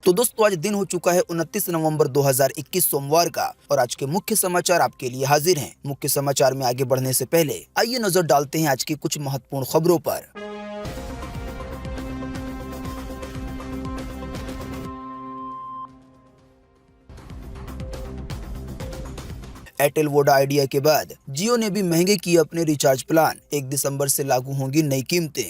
तो दोस्तों आज दिन हो चुका है 29 नवंबर 2021 सोमवार का और आज के मुख्य समाचार आपके लिए हाजिर हैं। मुख्य समाचार में आगे बढ़ने से पहले आइए नजर डालते हैं आज की कुछ महत्वपूर्ण खबरों पर। एयरटेल वोडा आइडिया के बाद जियो ने भी महंगे किए अपने रिचार्ज प्लान। 1 दिसंबर से लागू होंगी नई कीमतें।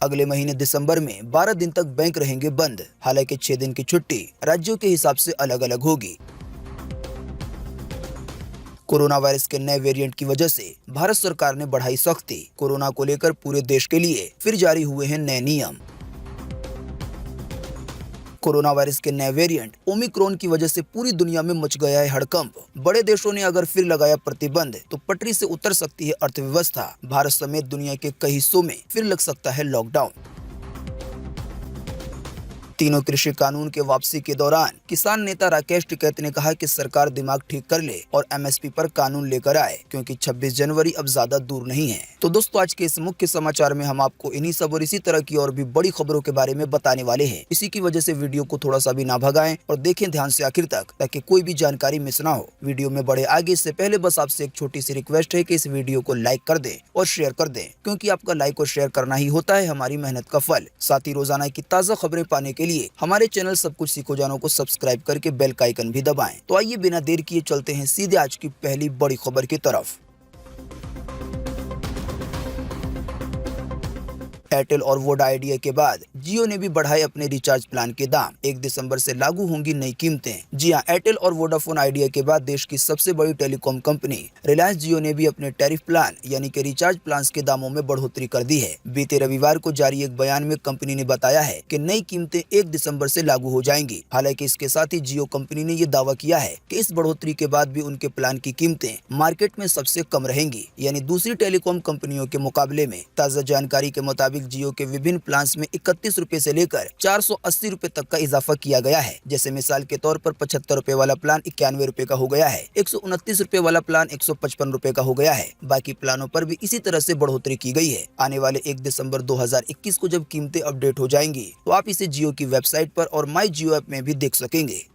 अगले महीने दिसंबर में 12 दिन तक बैंक रहेंगे बंद। हालांकि 6 दिन की छुट्टी राज्यों के हिसाब से अलग अलग होगी। कोरोना वायरस के नए वेरिएंट की वजह से भारत सरकार ने बढ़ाई सख्ती। कोरोना को लेकर पूरे देश के लिए फिर जारी हुए हैं नए नियम। कोरोना वायरस के नए वेरिएंट ओमिक्रॉन की वजह से पूरी दुनिया में मच गया है हड़कंप। बड़े देशों ने अगर फिर लगाया प्रतिबंध तो पटरी से उतर सकती है अर्थव्यवस्था। भारत समेत दुनिया के कई हिस्सों में फिर लग सकता है लॉकडाउन। तीनों कृषि कानून के वापसी के दौरान किसान नेता राकेश टिकैत ने कहा कि सरकार दिमाग ठीक कर ले और एमएसपी पर कानून लेकर आए, क्योंकि 26 जनवरी अब ज्यादा दूर नहीं है। तो दोस्तों आज के इस मुख्य समाचार में हम आपको इन्हीं सब और इसी तरह की और भी बड़ी खबरों के बारे में बताने वाले हैं। इसी की वजह से वीडियो को थोड़ा सा भी ना भगाएं और देखें ध्यान से आखिर तक, ताकि कोई भी जानकारी मिस ना हो। वीडियो में बढ़े आगे इससे पहले बस आपसे एक छोटी सी रिक्वेस्ट है कि इस वीडियो को लाइक कर दें और शेयर कर दें, क्योंकि आपका लाइक और शेयर करना ही होता है हमारी मेहनत का फल। साथ ही रोजाना की ताजा खबरें पाने के लिए हमारे चैनल सब कुछ सीखो जानो को सब्सक्राइब करके बेल का आइकन भी दबाएं। तो आइए बिना देर किए चलते हैं सीधे आज की पहली बड़ी खबर की तरफ। एयरटेल और वोडा आइडिया के बाद जियो ने भी बढ़ाए अपने रिचार्ज प्लान के दाम। 1 दिसंबर से लागू होंगी नई कीमतें। जी हां, एयरटेल और वोडाफोन आइडिया के बाद देश की सबसे बड़ी टेलीकॉम कंपनी रिलायंस जियो ने भी अपने टैरिफ प्लान यानी कि रिचार्ज प्लान के दामों में बढ़ोतरी कर दी है। बीते रविवार को जारी एक बयान में कंपनी ने बताया है कि नई कीमतें 1 दिसंबर से लागू हो जाएंगी। हालांकि इसके साथ ही जियो कंपनी ने ये दावा किया है कि इस बढ़ोतरी के बाद भी उनके प्लान की कीमतें मार्केट में सबसे कम रहेंगी, यानी दूसरी टेलीकॉम कंपनियों के मुकाबले में। ताजा जानकारी के मुताबिक जियो के विभिन्न प्लान्स में 31 रुपए से लेकर 480 रुपए तक का इजाफा किया गया है। जैसे मिसाल के तौर पर 75 रुपए वाला प्लान 91 रुपए का हो गया है, 129 रुपए वाला प्लान 155 रुपए का हो गया है। बाकी प्लानों पर भी इसी तरह से बढ़ोतरी की गई है। आने वाले 1 दिसंबर 2021 को जब कीमतें अपडेट हो जाएंगी तो आप इसे जियो की वेबसाइट पर और माई जियो ऐप में भी देख सकेंगे।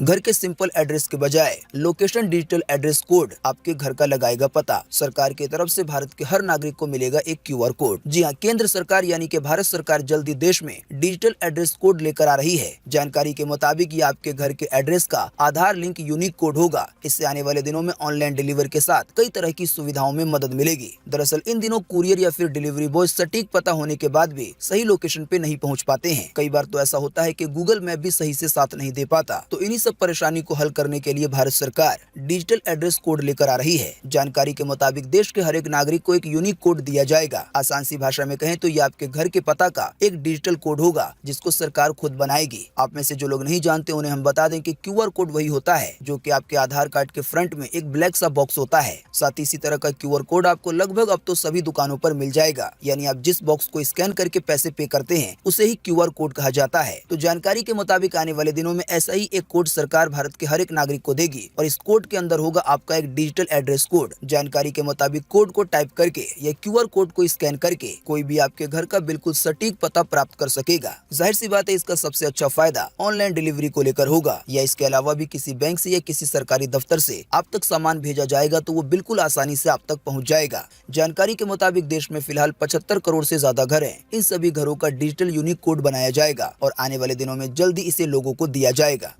घर के सिंपल एड्रेस के बजाय लोकेशन डिजिटल एड्रेस कोड आपके घर का लगाएगा पता। सरकार की तरफ से भारत के हर नागरिक को मिलेगा एक QR कोड। जी हां, केंद्र सरकार यानी कि भारत सरकार जल्दी देश में डिजिटल एड्रेस कोड लेकर आ रही है। जानकारी के मुताबिक ये आपके घर के एड्रेस का आधार लिंक यूनिक कोड होगा। इससे आने वाले दिनों में ऑनलाइन डिलीवरी के साथ कई तरह की सुविधाओं में मदद मिलेगी। दरअसल इन दिनों कुरियर या फिर डिलीवरी बॉय सटीक पता होने के बाद भी सही लोकेशन पे नहीं पहुँच पाते हैं। कई बार तो ऐसा होता है कि गूगल मैप भी सही से साथ नहीं दे पाता। तो इन्हीं सब परेशानी को हल करने के लिए भारत सरकार डिजिटल एड्रेस कोड लेकर आ रही है। जानकारी के मुताबिक देश के हर एक नागरिक को एक यूनिक कोड दिया जाएगा। आसान सी भाषा में कहें तो ये आपके घर के पता का एक डिजिटल कोड होगा, जिसको सरकार खुद बनाएगी। आप में से जो लोग नहीं जानते उन्हें हम बता दें कि QR कोड वही होता है जो कि आपके आधार कार्ड के फ्रंट में एक ब्लैक सा बॉक्स होता है। साथ ही इसी तरह का QR कोड आपको लगभग अब तो सभी दुकानों पर मिल जाएगा। यानी आप जिस बॉक्स को स्कैन करके पैसे पे करते हैं उसे ही QR कोड कहा जाता है। तो जानकारी के मुताबिक आने वाले दिनों में ऐसा ही एक कोड सरकार भारत के हर एक नागरिक को देगी और इस कोड के अंदर होगा आपका एक डिजिटल एड्रेस कोड। जानकारी के मुताबिक कोड को टाइप करके या QR कोड को स्कैन करके कोई भी आपके घर का बिल्कुल सटीक पता प्राप्त कर सकेगा। जाहिर सी बात है इसका सबसे अच्छा फायदा ऑनलाइन डिलीवरी को लेकर होगा। या इसके अलावा भी किसी बैंक से या किसी सरकारी दफ्तर से आप तक सामान भेजा जाएगा तो वो बिल्कुल आसानी से आप तक पहुँच जाएगा। जानकारी के मुताबिक देश में फिलहाल 75 करोड़ से ज्यादा घर हैं। इन सभी घरों का डिजिटल यूनिक कोड बनाया जाएगा और आने वाले दिनों में जल्दी इसे लोगों को दिया जाएगा।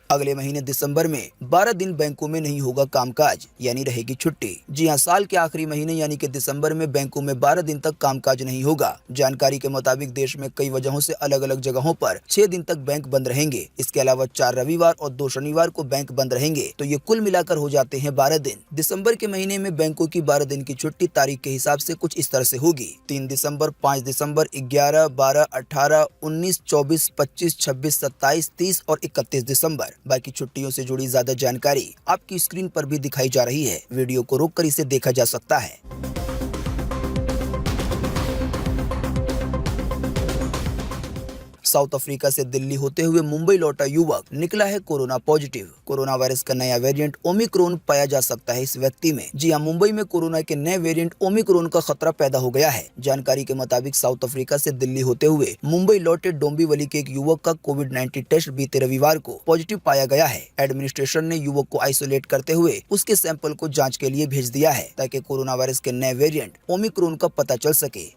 अगले महीने दिसंबर में 12 दिन बैंकों में नहीं होगा कामकाज, यानी रहेगी छुट्टी। जी हां, साल के आखिरी महीने यानी कि दिसंबर में बैंकों में 12 दिन तक कामकाज नहीं होगा। जानकारी के मुताबिक देश में कई वजहों से अलग अलग जगहों पर 6 दिन तक बैंक बंद रहेंगे। इसके अलावा 4 रविवार और 2 शनिवार को बैंक बंद रहेंगे। तो ये कुल मिलाकर हो जाते हैं 12 दिन। दिसंबर के महीने में बैंकों की 12 दिन की छुट्टी तारीख के हिसाब से कुछ इस तरह से होगी: 3 दिसंबर, 5 दिसंबर, 11, 12, 18, 19, 24, 25, 26, 27, 30 और 31 दिसंबर। बाकी छुट्टियों से जुड़ी ज्यादा जानकारी आपकी स्क्रीन पर भी दिखाई जा रही है। वीडियो को रोककर इसे देखा जा सकता है। साउथ अफ्रीका से दिल्ली होते हुए मुंबई लौटा युवक निकला है कोरोना पॉजिटिव। कोरोना वायरस का नया वेरिएंट ओमिक्रॉन पाया जा सकता है इस व्यक्ति में। जी हां, मुंबई में कोरोना के नए वेरिएंट ओमिक्रॉन का खतरा पैदा हो गया है। जानकारी के मुताबिक साउथ अफ्रीका से दिल्ली होते हुए मुंबई लौटे डोंबिवली के एक युवक का कोविड-19 टेस्ट बीते रविवार को पॉजिटिव पाया गया है। एडमिनिस्ट्रेशन ने युवक को आइसोलेट करते हुए उसके सैंपल को जांच के लिए भेज दिया है ताकि कोरोना वायरस के नए वेरिएंट ओमिक्रॉन का पता चल सके।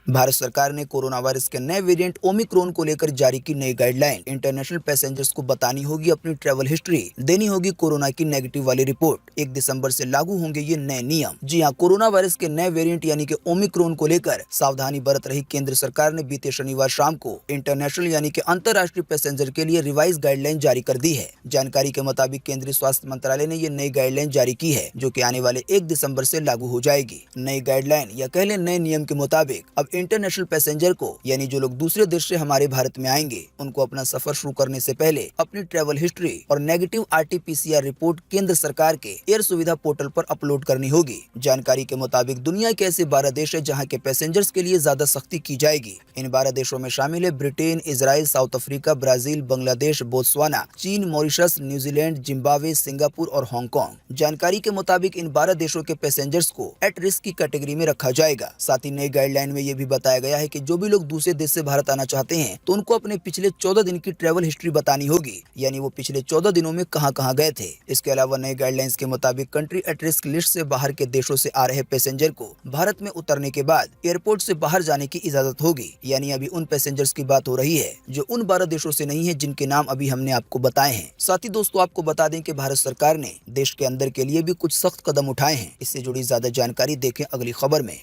भारत सरकार ने कोरोना वायरस के नए वेरिएंट ओमिक्रॉन को लेकर जारी की नई गाइडलाइन। इंटरनेशनल पैसेंजर्स को बतानी होगी अपनी ट्रैवल हिस्ट्री, देनी होगी कोरोना की नेगेटिव वाली रिपोर्ट। 1 दिसंबर से लागू होंगे ये नए नियम। जी हां, कोरोना वायरस के नए वेरिएंट यानी कि ओमिक्रॉन को लेकर सावधानी बरत रही केंद्र सरकार ने बीते शनिवार शाम को इंटरनेशनल यानी कि अंतर्राष्ट्रीय पैसेंजर के लिए रिवाइज गाइडलाइन जारी कर दी है। जानकारी के मुताबिक केंद्रीय स्वास्थ्य मंत्रालय ने ये नई गाइडलाइन जारी की है जो कि आने वाले 1 दिसंबर से लागू हो जाएगी। नई गाइडलाइन या कह लें नए नियम के मुताबिक अब इंटरनेशनल पैसेंजर को यानी जो लोग दूसरे देश से हमारे भारत में आएंगे उनको अपना सफर शुरू करने से पहले अपनी ट्रैवल हिस्ट्री और नेगेटिव RT-PCR रिपोर्ट केंद्र सरकार के एयर सुविधा पोर्टल पर अपलोड करनी होगी। जानकारी के मुताबिक दुनिया के ऐसे 12 देश है जहां के पैसेंजर्स के लिए ज्यादा सख्ती की जाएगी। इन 12 देशों में शामिल है Britain, Israel, south Africa, Brazil, Bangladesh, Botswana, चीन, मॉरिशस, न्यूजीलैंड, जिम्बाब्वे, सिंगापुर और हांगकांग। जानकारी के मुताबिक इन 12 देशों के पैसेंजर्स को एट रिस्क की कैटेगरी में रखा जाएगा। साथ ही नई गाइडलाइन में ये भी बताया गया है कि जो भी लोग दूसरे देश से भारत आना चाहते हैं तो उनको अपने पिछले 14 दिन की ट्रैवल हिस्ट्री बतानी होगी, यानी वो पिछले 14 दिनों में कहां-कहां गए थे। इसके अलावा नए गाइडलाइंस के मुताबिक कंट्री एट रिस्क लिस्ट से बाहर के देशों से आ रहे पैसेंजर को भारत में उतरने के बाद एयरपोर्ट से बाहर जाने की इजाजत होगी। यानी अभी उन पैसेंजर्स की बात हो रही है जो उन 12 देशों से नहीं है जिनके नाम अभी हमने आपको बताए हैं। साथ ही दोस्तों आपको बता दें कि भारत सरकार ने देश के अंदर के लिए भी कुछ सख्त कदम उठाए हैं। इससे जुड़ी ज्यादा जानकारी देखें अगली खबर में।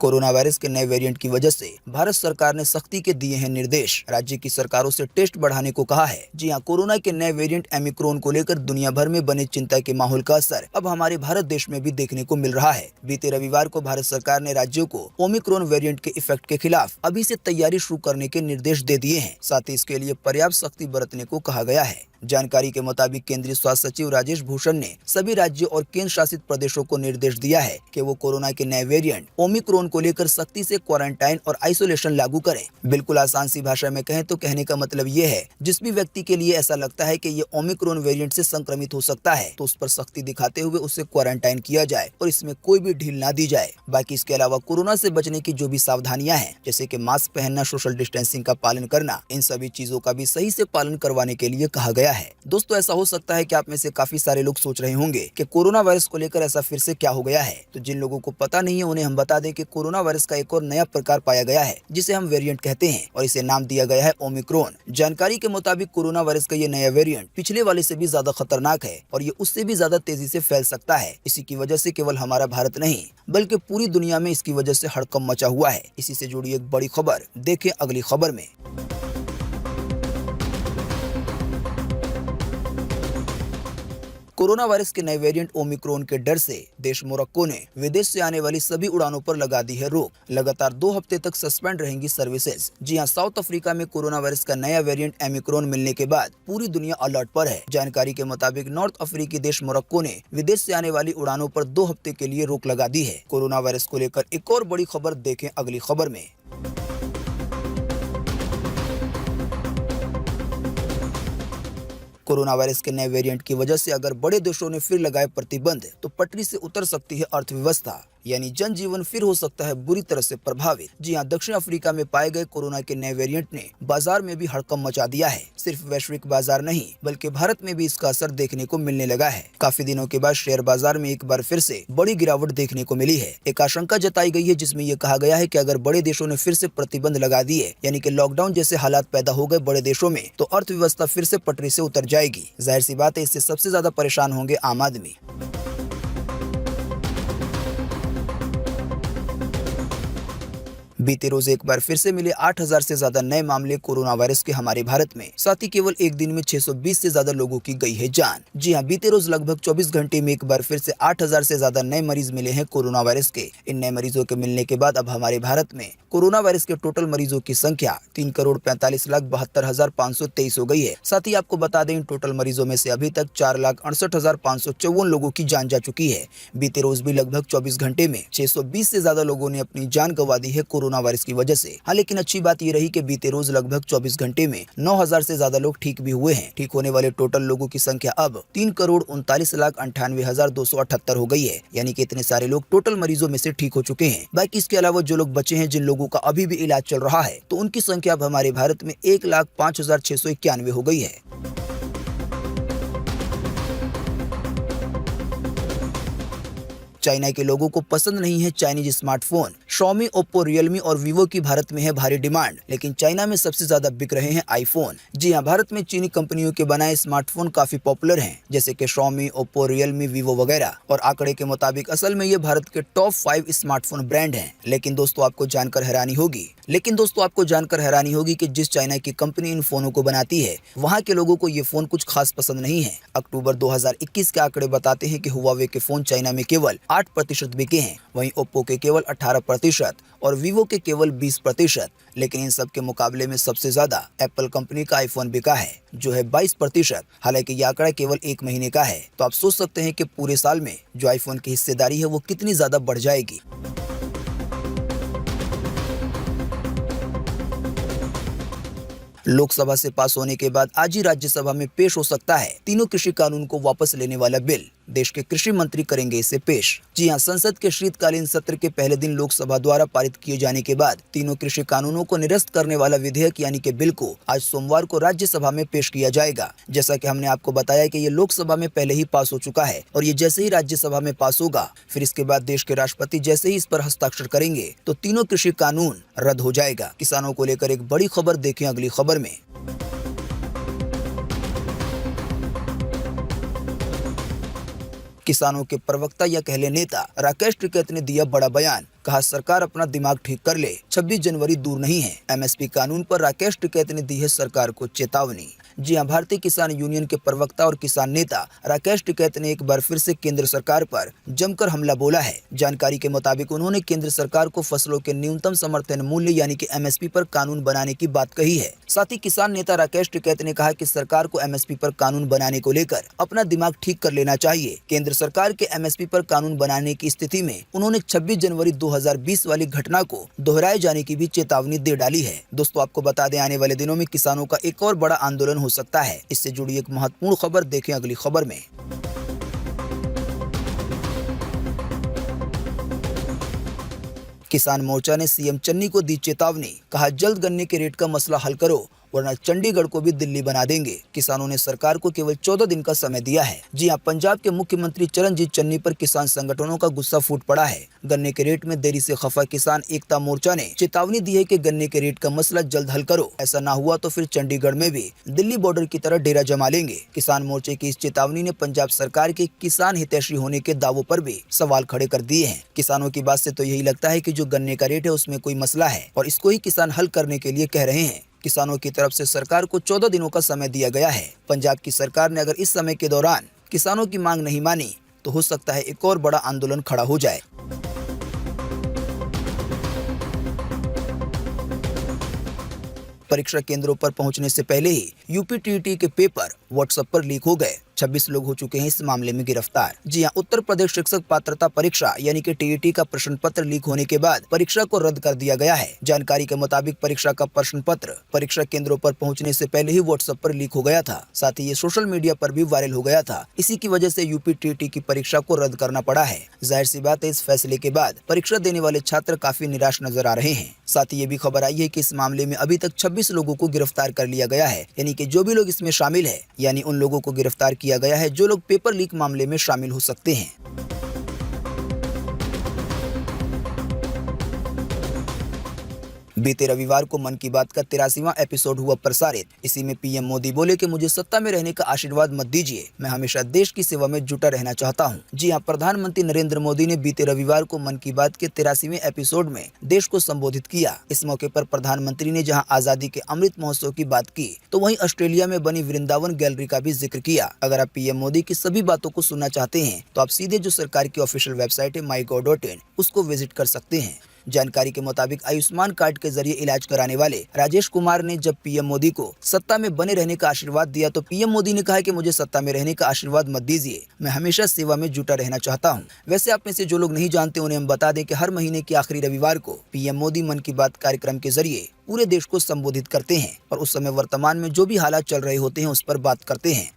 कोरोना वायरस के नए वेरिएंट की वजह से भारत सरकार ने सख्ती के दिए हैं निर्देश। राज्य की सरकारों से टेस्ट बढ़ाने को कहा है। जी हां, कोरोना के नए वेरिएंट ओमिक्रॉन को लेकर दुनिया भर में बने चिंता के माहौल का असर अब हमारे भारत देश में भी देखने को मिल रहा है। बीते रविवार को भारत सरकार ने राज्यों को ओमिक्रॉन वेरिएंट के इफेक्ट के खिलाफ अभी से तैयारी शुरू करने के निर्देश दे दिए हैं। साथ ही इसके लिए पर्याप्त सख्ती बरतने को कहा गया है। जानकारी के मुताबिक केंद्रीय स्वास्थ्य सचिव राजेश भूषण ने सभी राज्यों और केंद्र शासित प्रदेशों को निर्देश दिया है कि वो कोरोना के नए वेरिएंट ओमिक्रॉन को लेकर सख्ती से क्वारंटाइन और आइसोलेशन लागू करें। बिल्कुल आसान सी भाषा में कहें तो कहने का मतलब ये है, जिस भी व्यक्ति के लिए ऐसा लगता है कि ये ओमिक्रॉन वेरिएंट से संक्रमित हो सकता है तो उस पर सख्ती दिखाते हुए उसे क्वारंटाइन किया जाए और इसमें कोई भी ढील ना दी जाए। बाकी इसके अलावा कोरोना से बचने की जो भी सावधानियां हैं जैसे कि मास्क पहनना, सोशल डिस्टेंसिंग का पालन करना, इन सभी चीजों का भी सही से पालन करवाने के लिए कहा गया है। दोस्तों ऐसा हो सकता है कि आप में से काफी सारे लोग सोच रहे होंगे कि कोरोना वायरस को लेकर ऐसा फिर से क्या हो गया है। तो जिन लोगों को पता नहीं है उन्हें हम बता दें कि कोरोना वायरस का एक और नया प्रकार पाया गया है जिसे हम वेरिएंट कहते हैं और इसे नाम दिया गया है ओमिक्रॉन। जानकारी के मुताबिक कोरोना वायरस का ये नया वेरिएंट पिछले वाले से भी ज्यादा खतरनाक है और ये उससे भी ज्यादा तेजी से फैल सकता है। इसी की वजह से केवल हमारा भारत नहीं बल्कि पूरी दुनिया में इसकी वजह से हड़कंप मचा हुआ है। इसी से जुड़ी एक बड़ी खबर देखें अगली खबर में। कोरोना वायरस के नए वेरिएंट ओमिक्रॉन के डर से देश मोरक्को ने विदेश से आने वाली सभी उड़ानों पर लगा दी है रोक। लगातार 2 हफ्ते तक सस्पेंड रहेंगी सर्विसेज। जी हां, साउथ अफ्रीका में कोरोना वायरस का नया वेरिएंट ओमिक्रॉन मिलने के बाद पूरी दुनिया अलर्ट पर है। जानकारी के मुताबिक नॉर्थ अफ्रीकी देश मोरक्को ने विदेश से आने वाली उड़ानों पर 2 हफ्ते के लिए रोक लगा दी है। कोरोना वायरस को लेकर एक और बड़ी खबर देखें अगली खबर में। कोरोना वायरस के नए वेरिएंट की वजह से अगर बड़े देशों ने फिर लगाए प्रतिबंध तो पटरी से उतर सकती है अर्थव्यवस्था, यानी जनजीवन फिर हो सकता है बुरी तरह से प्रभावित। जी हां, दक्षिण अफ्रीका में पाए गए कोरोना के नए वेरिएंट ने बाजार में भी हड़कंप मचा दिया है। सिर्फ वैश्विक बाजार नहीं बल्कि भारत में भी इसका असर देखने को मिलने लगा है। काफी दिनों के बाद शेयर बाजार में एक बार फिर से बड़ी गिरावट देखने को मिली है। एक आशंका जताई गई है जिसमें यह कहा गया है कि अगर बड़े देशों ने फिर से प्रतिबंध लगा दिए यानी कि लॉकडाउन जैसे हालात पैदा हो गए बड़े देशों में तो अर्थव्यवस्था फिर से पटरी से उतर जाएगी। जाहिर सी बात है इससे सबसे ज्यादा परेशान होंगे आम आदमी। बीते रोज एक बार फिर से मिले 8,000 से ज्यादा नए मामले कोरोना वायरस के हमारे भारत में। साथ ही केवल एक दिन में 620 से ज्यादा लोगों की गई है जान। जी हां, बीते रोज लगभग 24 घंटे में एक बार फिर से 8,000 से ज्यादा नए मरीज मिले हैं कोरोना वायरस के। इन नए मरीजों के मिलने के बाद अब हमारे भारत में कोरोना वायरस के टोटल मरीजों की संख्या 3,45,72,523 हो गई है। साथ ही आपको बता दें, इन टोटल मरीजों में से अभी तक 4,68,554 लोगों की जान जा चुकी है। बीते रोज भी लगभग 24 घंटे में 620 से ज्यादा लोगों ने अपनी जान गंवा दी है कोरोना वायरस की वजह से। हाँ, लेकिन अच्छी बात ये रही कि बीते रोज लगभग 24 घंटे में 9,000 से ज्यादा लोग ठीक भी हुए हैं। ठीक होने वाले टोटल लोगों की संख्या अब 3,39,98,278 हो गई है। यानी कि इतने सारे लोग टोटल मरीजों में से ठीक हो चुके हैं। बाकी इसके अलावा जो लोग बचे हैं, जिन लोगों का अभी भी इलाज चल रहा है, तो उनकी संख्या अब हमारे भारत में 1,05,691 हो गई है। चाइना के लोगों को पसंद नहीं है Chinese smartphone. Xiaomi, Oppo, Realme और Vivo की भारत में है भारी डिमांड, लेकिन चाइना में सबसे ज्यादा बिक रहे हैं आईफोन। जी हां, भारत में चीनी कंपनियों के बनाए स्मार्टफोन काफी पॉपुलर हैं, जैसे कि Xiaomi, Oppo, Realme, Vivo वगैरह। और आंकड़े के मुताबिक असल में ये भारत के टॉप 5 स्मार्टफोन ब्रांड हैं। लेकिन दोस्तों आपको जानकर हैरानी होगी कि जिस चाइना की कंपनी इन फोनों को बनाती है, वहाँ के लोगों को ये फोन कुछ खास पसंद नहीं है। अक्टूबर 2021 के आंकड़े बताते हैं कि Huawei के फोन चाइना में केवल 8% बिके हैं, वहीं Oppo के केवल 18% और Vivo के केवल 20%। लेकिन इन सब के मुकाबले में सबसे ज्यादा एप्पल कंपनी का आईफोन बिका है, जो है 22%। हालांकि यह आंकड़ा केवल एक महीने का है, तो आप सोच सकते हैं कि पूरे साल में जो आईफोन की हिस्सेदारी है वो कितनी ज्यादा बढ़ जाएगी। लोकसभा से पास होने के बाद आज ही राज्यसभा में पेश हो सकता है तीनों कृषि कानून को वापस लेने वाला बिल। देश के कृषि मंत्री करेंगे इसे पेश। जी हां, संसद के शीतकालीन सत्र के पहले दिन लोकसभा द्वारा पारित किए जाने के बाद तीनों कृषि कानूनों को निरस्त करने वाला विधेयक यानी कि बिल को आज सोमवार को राज्यसभा में पेश किया जाएगा। जैसा कि हमने आपको बताया कि ये लोकसभा में पहले ही पास हो चुका है और ये जैसे ही राज्यसभा में पास होगा, फिर इसके बाद देश के राष्ट्रपति जैसे ही इस पर हस्ताक्षर करेंगे तो तीनों कृषि कानून रद्द हो जाएगा। किसानों को लेकर एक बड़ी खबर, देखें अगली खबर में। किसानों के प्रवक्ता या कह ले नेता राकेश टिकैत ने दिया बड़ा बयान। कहा, सरकार अपना दिमाग ठीक कर ले, 26 जनवरी दूर नहीं है। एमएसपी कानून पर राकेश टिकैत ने दी है सरकार को चेतावनी। जी हां, भारतीय किसान यूनियन के प्रवक्ता और किसान नेता राकेश टिकैत ने एक बार फिर से केंद्र सरकार पर जमकर हमला बोला है। जानकारी के मुताबिक उन्होंने केंद्र सरकार को फसलों के न्यूनतम समर्थन मूल्य यानी कि एमएसपी पर कानून बनाने की बात कही है। साथ ही किसान नेता राकेश टिकैत ने कहा कि सरकार को एमएसपी पर कानून बनाने को लेकर अपना दिमाग ठीक कर लेना चाहिए। केंद्र सरकार के एमएसपी पर कानून बनाने की स्थिति में उन्होंने 26 जनवरी 2020 वाली घटना को दोहराए जाने की भी चेतावनी दे डाली है। दोस्तों आपको बता दें, आने वाले दिनों में किसानों का एक और बड़ा आंदोलन हो सकता है। इससे जुड़ी एक महत्वपूर्ण खबर, देखें अगली खबर में। किसान मोर्चा ने सीएम चन्नी को दी चेतावनी। कहा, जल्द गन्ने के रेट का मसला हल करो वरना चंडीगढ़ को भी दिल्ली बना देंगे। किसानों ने सरकार को केवल 14 दिन का समय दिया है। जी हां, पंजाब के मुख्यमंत्री चरणजीत चन्नी पर किसान संगठनों का गुस्सा फूट पड़ा है। गन्ने के रेट में देरी से खफा किसान एकता मोर्चा ने चेतावनी दी है कि गन्ने के रेट का मसला जल्द हल करो, ऐसा ना हुआ तो फिर चंडीगढ़ में भी दिल्ली बॉर्डर की तरह डेरा जमा लेंगे। किसान मोर्चे की इस चेतावनी ने पंजाब सरकार के किसान हितैषी होने के दावों पर भी सवाल खड़े कर दिए हैं। किसानों की बात से तो यही लगता है कि जो गन्ने का रेट है उसमें कोई मसला है और इसको ही किसान हल करने के लिए कह रहे हैं। किसानों की तरफ से सरकार को 14 दिनों का समय दिया गया है। पंजाब की सरकार ने अगर इस समय के दौरान किसानों की मांग नहीं मानी तो हो सकता है एक और बड़ा आंदोलन खड़ा हो जाए। परीक्षा केंद्रों पर पहुंचने से पहले ही यूपी टीईटी के पेपर व्हाट्सएप पर लीक हो गए। 26 लोग हो चुके हैं इस मामले में गिरफ्तार। जी हां, उत्तर प्रदेश शिक्षक पात्रता परीक्षा यानी कि टीईटी का प्रश्न पत्र लीक होने के बाद परीक्षा को रद्द कर दिया गया है। जानकारी के मुताबिक परीक्षा का प्रश्न पत्र परीक्षा केंद्रों पर पहुंचने से पहले ही व्हाट्सएप पर लीक हो गया था। साथ ही ये सोशल मीडिया पर भी वायरल हो गया था। इसी की वजह से यूपी टीईटी की परीक्षा को रद्द करना पड़ा है। जाहिर सी बात है, इस फैसले के बाद परीक्षा देने वाले छात्र काफी निराश नजर आ रहे हैं। साथ ही ये भी खबर आई है कि इस मामले में अभी तक 26 लोगों को गिरफ्तार कर लिया गया है। यानी कि जो भी लोग इसमें शामिल है, यानी उन लोगों को गिरफ्तार किया गया है जो लोग पेपर लीक मामले में शामिल हो सकते हैं। बीते रविवार को मन की बात का 83वां एपिसोड हुआ प्रसारित। इसी में पीएम मोदी बोले कि मुझे सत्ता में रहने का आशीर्वाद मत दीजिए, मैं हमेशा देश की सेवा में जुटा रहना चाहता हूं। जी हां, प्रधानमंत्री नरेंद्र मोदी ने बीते रविवार को मन की बात के 83वें एपिसोड में देश को संबोधित किया। इस मौके पर प्रधानमंत्री ने जहां आजादी के अमृत महोत्सव की बात की, तो वहीं ऑस्ट्रेलिया में बनी वृंदावन गैलरी का भी जिक्र किया। अगर आप पीएम मोदी की सभी बातों को सुनना चाहते हैं तो आप सीधे जो सरकार की ऑफिशियल वेबसाइट है mygov.in उसको विजिट कर सकते हैं। जानकारी के मुताबिक आयुष्मान कार्ड के जरिए इलाज कराने वाले राजेश कुमार ने जब पीएम मोदी को सत्ता में बने रहने का आशीर्वाद दिया, तो पीएम मोदी ने कहा कि मुझे सत्ता में रहने का आशीर्वाद मत दीजिए, मैं हमेशा सेवा में जुटा रहना चाहता हूं। वैसे आप में से जो लोग नहीं जानते उन्हें हम बता दें कि हर महीने के आखिरी रविवार को पीएम मोदी मन की बात कार्यक्रम के जरिए पूरे देश को संबोधित करते हैं और उस समय वर्तमान में जो भी हालात चल रहे होते हैं उस पर बात करते हैं।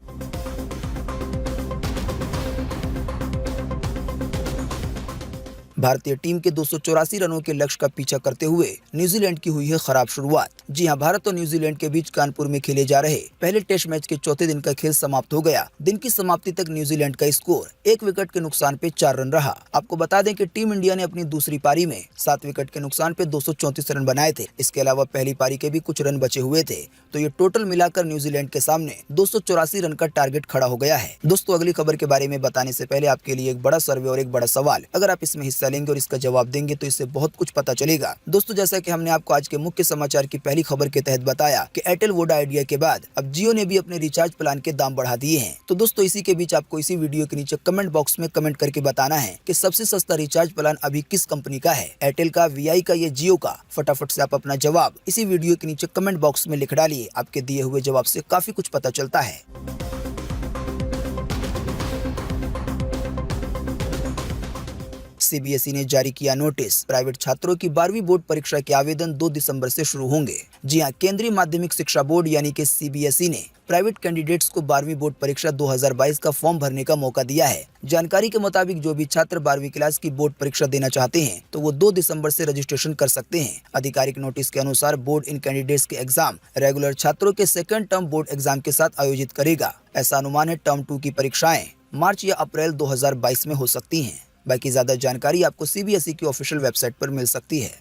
भारतीय टीम के 284 रनों के लक्ष्य का पीछा करते हुए न्यूजीलैंड की हुई है खराब शुरुआत। जी हां, भारत और न्यूजीलैंड के बीच कानपुर में खेले जा रहे पहले टेस्ट मैच के चौथे दिन का खेल समाप्त हो गया। दिन की समाप्ति तक न्यूजीलैंड का स्कोर 1 विकेट के नुकसान पे 4 रन रहा। आपको बता दें कि टीम इंडिया ने अपनी दूसरी पारी में 7 विकेट के नुकसान पे 234 रन बनाए थे। इसके अलावा पहली पारी के भी कुछ रन बचे हुए थे, तो ये टोटल मिलाकर न्यूजीलैंड के सामने 284 रन का टारगेट खड़ा हो गया है। दोस्तों, अगली खबर के बारे में बताने से पहले आपके लिए एक बड़ा सर्वे और एक बड़ा सवाल। अगर आप इसमें हिस्सा लेंगे और इसका जवाब देंगे तो इससे बहुत कुछ पता चलेगा। दोस्तों, जैसा कि हमने आपको आज के मुख्य समाचार की पहली खबर के तहत बताया कि एयरटेल वोडा आइडिया के बाद अब जियो ने भी अपने रिचार्ज प्लान के दाम बढ़ा दिए हैं। तो दोस्तों, इसी के बीच आपको इसी वीडियो के नीचे कमेंट बॉक्स में कमेंट करके बताना है कि सबसे सस्ता रिचार्ज प्लान अभी किस कंपनी का है, एयरटेल का, वीआई का या जियो का। फटाफट से आप अपना जवाब इसी वीडियो के नीचे कमेंट बॉक्स में लिख डालिए। आपके दिए हुए जवाब से काफी कुछ पता चलता है। सीबीएसई ने जारी किया नोटिस, प्राइवेट छात्रों की 12वीं बोर्ड परीक्षा के आवेदन 2 दिसंबर से शुरू होंगे। जी हां, केंद्रीय माध्यमिक शिक्षा बोर्ड यानी कि सीबीएसई ने प्राइवेट कैंडिडेट्स को 12वीं बोर्ड परीक्षा 2022 का फॉर्म भरने का मौका दिया है। जानकारी के मुताबिक जो भी छात्र 12वीं क्लास की बोर्ड परीक्षा देना चाहते हैं तो वो 2 दिसंबर से रजिस्ट्रेशन कर सकते हैं। आधिकारिक नोटिस के अनुसार बोर्ड इन कैंडिडेट्स के एग्जाम रेगुलर छात्रों के सेकंड टर्म बोर्ड एग्जाम के साथ आयोजित करेगा। ऐसा अनुमान है टर्म 2 की परीक्षाएं मार्च या अप्रैल 2022 में हो सकती हैं। बाकी ज्यादा जानकारी आपको सीबीएसई की ऑफिशियल वेबसाइट पर मिल सकती है।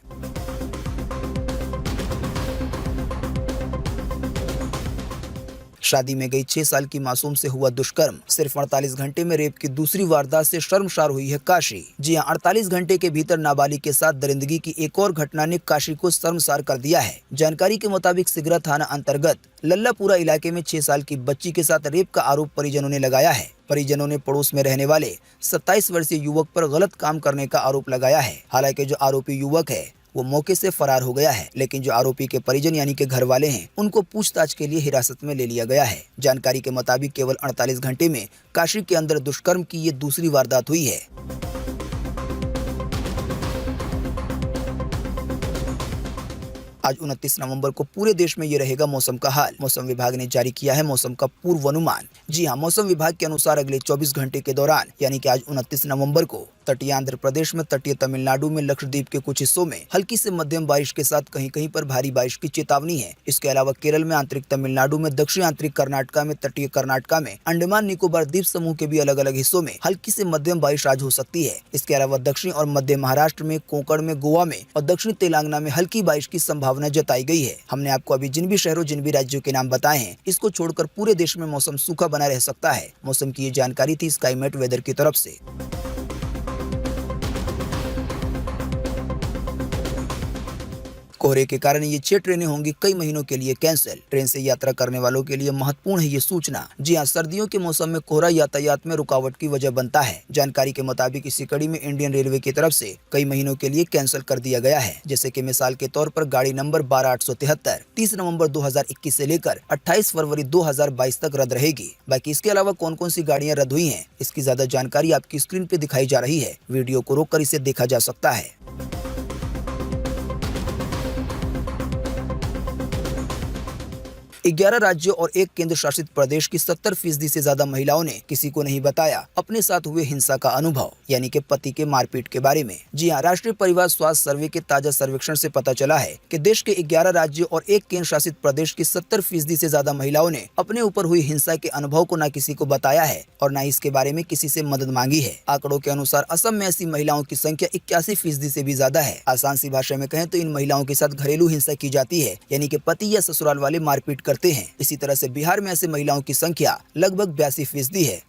शादी में गई 6 साल की मासूम से हुआ दुष्कर्म, सिर्फ 48 घंटे में रेप की दूसरी वारदात से शर्मसार हुई है काशी। जी हां, 48 घंटे के भीतर नाबालिग के साथ दरिंदगी की एक और घटना ने काशी को शर्मसार कर दिया है। जानकारी के मुताबिक सिगरा थाना अंतर्गत लल्लापुरा इलाके में 6 साल की बच्ची के साथ रेप का आरोप परिजनों ने लगाया है। परिजनों ने पड़ोस में रहने वाले 27 वर्षीय युवक पर गलत काम करने का आरोप लगाया है। हालांकि जो आरोपी युवक है वो मौके से फरार हो गया है, लेकिन जो आरोपी के परिजन यानी कि घर वाले हैं उनको पूछताछ के लिए हिरासत में ले लिया गया है। जानकारी के मुताबिक केवल 48 घंटे में काशी के अंदर दुष्कर्म की ये दूसरी वारदात हुई है। आज 29 नवंबर को पूरे देश में ये रहेगा मौसम का हाल। मौसम विभाग ने जारी किया है मौसम का पूर्वानुमान। जी हां, मौसम विभाग के अनुसार अगले 24 घंटे के दौरान यानी कि आज 29 नवंबर को तटीय आंध्र प्रदेश में, तटीय तमिलनाडु में, लक्षद्वीप के कुछ हिस्सों में हल्की से मध्यम बारिश के साथ कहीं कहीं पर भारी बारिश की चेतावनी है। इसके अलावा केरल में, आंतरिक तमिलनाडु में, दक्षिण आंतरिक कर्नाटका में, तटीय कर्नाटका में, अंडमान निकोबार द्वीप समूह के भी अलग अलग हिस्सों में हल्की से मध्यम बारिश आज हो सकती है। इसके अलावा दक्षिण और मध्य महाराष्ट्र में, कोंकण में, गोवा में और दक्षिण तेलंगाना में हल्की बारिश की संभावना जताई गई है। हमने आपको अभी जिन भी शहरों, जिन भी राज्यों के नाम बताए हैं, इसको छोड़कर पूरे देश में मौसम सूखा बना रह सकता है। मौसम की ये जानकारी थी स्काईमेट वेदर की तरफ से। कोहरे के कारण ये 6 ट्रेनें होंगी कई महीनों के लिए कैंसिल। ट्रेन से यात्रा करने वालों के लिए महत्वपूर्ण है ये सूचना। जी हां, सर्दियों के मौसम में कोहरा यातायात में रुकावट की वजह बनता है। जानकारी के मुताबिक इसी कड़ी में इंडियन रेलवे की तरफ से कई महीनों के लिए कैंसिल कर दिया गया है। जैसे कि मिसाल के तौर पर गाड़ी नंबर 12873 30 नवंबर 2021 से लेकर 28 फरवरी 2022 तक रद्द रहेगी। बाकी इसके अलावा कौन कौन सी गाड़ियां रद्द हुई हैं, इसकी ज्यादा जानकारी आपकी स्क्रीन पे दिखाई जा रही है। वीडियो को रोककर इसे देखा जा सकता है। 11 राज्यों और एक केंद्र शासित प्रदेश की 70% से ज्यादा महिलाओं ने किसी को नहीं बताया अपने साथ हुए हिंसा का अनुभव, यानी कि पति के मारपीट के बारे में। जी हाँ, राष्ट्रीय परिवार स्वास्थ्य सर्वे के ताजा सर्वेक्षण से पता चला है कि देश के 11 राज्यों और एक केंद्र शासित प्रदेश की 70% से ज्यादा महिलाओं ने अपने ऊपर हुई हिंसा के अनुभव को न किसी को बताया है और न इसके बारे में किसी से मदद मांगी है। आंकड़ों के अनुसार असम में ऐसी महिलाओं की संख्या 81% से भी ज्यादा है। आसान सी भाषा में कहें तो इन महिलाओं के साथ घरेलू हिंसा की जाती है, यानी कि पति या ससुराल वाले मारपीट करते हैं। इसी तरह से बिहार में ऐसे महिलाओं की संख्या लगभग 82% है।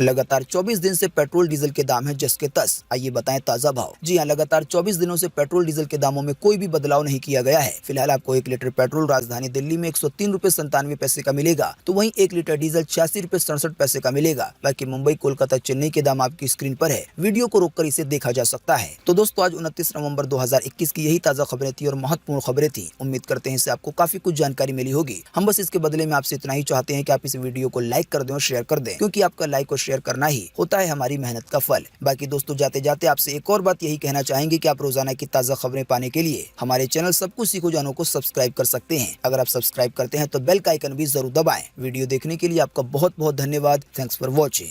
लगातार 24 दिन से पेट्रोल डीजल के दाम है जस के तस। आइए बताएं ताजा भाव। जी हां, लगातार 24 दिनों से पेट्रोल डीजल के दामों में कोई भी बदलाव नहीं किया गया है। फिलहाल आपको 1 लीटर पेट्रोल राजधानी दिल्ली में 103 रुपए 97 पैसे का मिलेगा, तो वहीं 1 लीटर डीजल 86 रुपए 67 पैसे का मिलेगा। बाकी मुंबई, कोलकाता, चेन्नई के दाम आपकी स्क्रीन पर है। वीडियो को रोककर इसे देखा जा सकता है। तो दोस्तों, आज 29 नवंबर 2021 की यही ताजा खबरें थी और महत्वपूर्ण खबरें थी। उम्मीद करते हैं इससे आपको काफी कुछ जानकारी मिली होगी। हम बस इसके बदले में आपसे इतना ही चाहते हैं कि आप इस वीडियो को लाइक कर दें और शेयर कर दें, क्योंकि आपका लाइक और शेयर करना ही होता है हमारी मेहनत का फल। बाकी दोस्तों, जाते जाते आपसे एक और बात यही कहना चाहेंगे कि आप रोजाना की ताजा खबरें पाने के लिए हमारे चैनल सब कुछ सीखो जानो को सब्सक्राइब कर सकते हैं। अगर आप सब्सक्राइब करते हैं तो बेल का आइकन भी जरूर दबाएं। वीडियो देखने के लिए आपका बहुत बहुत धन्यवाद। Thanks for watching.